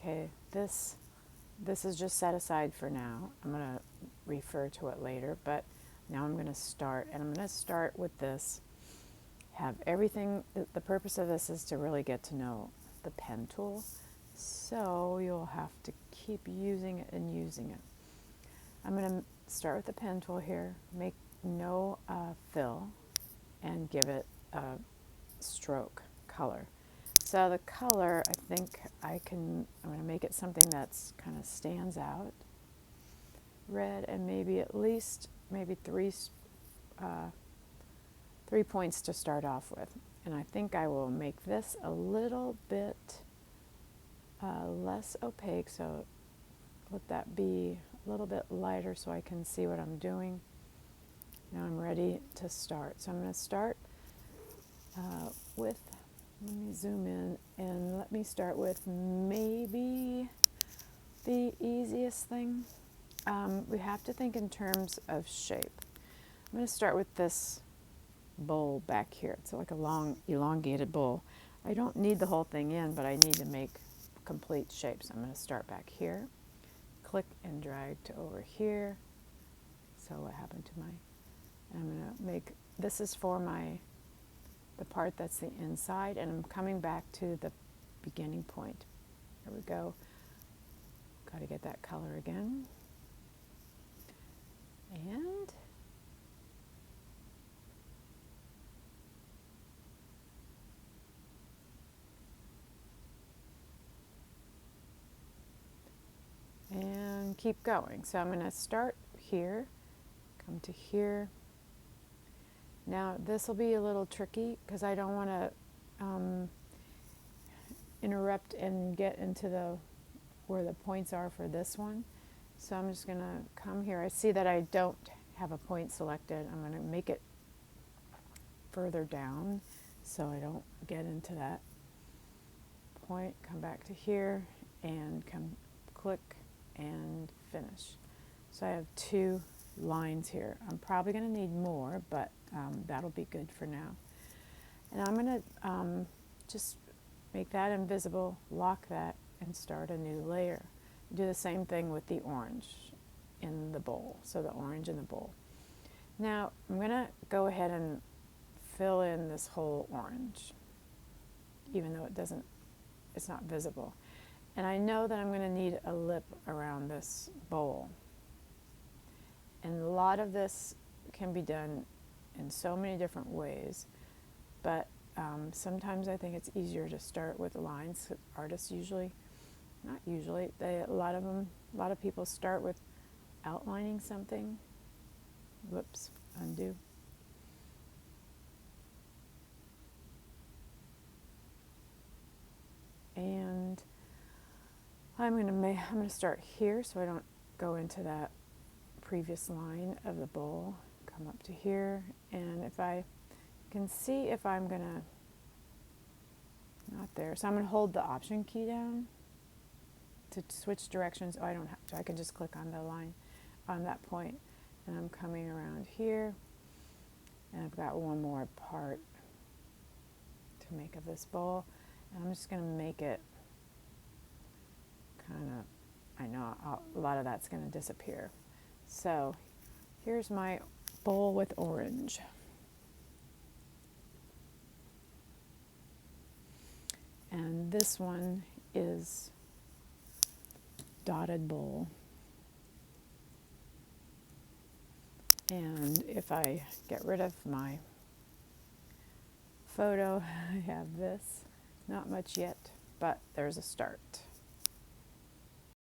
okay, this is just set aside for now. I'm going to refer to it later, but now I'm going to start, and I'm going to start with this. Have everything, the purpose of this is to really get to know the pen tool, so you'll have to keep using it and using it. I'm going to start with the pen tool here, make no fill, and give it a stroke color. So the color, I think I'm going to make it something that's kind of stands out. Red, and maybe at least three points to start off with. And I think I will make this a little bit less opaque, so let that be a little bit lighter so I can see what I'm doing. Now I'm ready to start. So I'm going to start with, let me zoom in, and let me start with maybe the easiest thing. We have to think in terms of shape. I'm going to start with this bowl back here. It's like a long elongated bowl. I don't need the whole thing in, but I need to make complete shapes. I'm going to start back here, click and drag to over here. So what happened to my, and I'm going to make, this is for the part that's the inside, and I'm coming back to the beginning point. There we go. Got to get that color again. And keep going. So I'm going to start here, come to here. Now this will be a little tricky because I don't want to interrupt and get into where the points are for this one. So I'm just going to come here. I see that I don't have a point selected. I'm going to make it further down so I don't get into that point. Come back to here and click and finish. So I have 2 lines here. I'm probably going to need more, but that'll be good for now. And I'm going to just make that invisible, lock that, and start a new layer. Do the same thing with the orange in the bowl, so the orange in the bowl. Now I'm going to go ahead and fill in this whole orange, even though it's not visible. And I know that I'm going to need a lip around this bowl. And a lot of this can be done in so many different ways, but sometimes I think it's easier to start with lines. Artists usually, not usually, a lot of people start with outlining something. Whoops, undo. And I'm going to start here so I don't go into that previous line of the bowl. Come up to here, and if I can see if I'm going to, not there, so I'm going to hold the Option key down to switch directions. Oh, I don't have to. I can just click on the line on that point, and I'm coming around here, and I've got one more part to make of this bowl, and I'm just going to make it kind of, I know a lot of that's going to disappear. So here's my bowl with orange. And this one is dotted bowl. And if I get rid of my photo, I have this. Not much yet, but there's a start.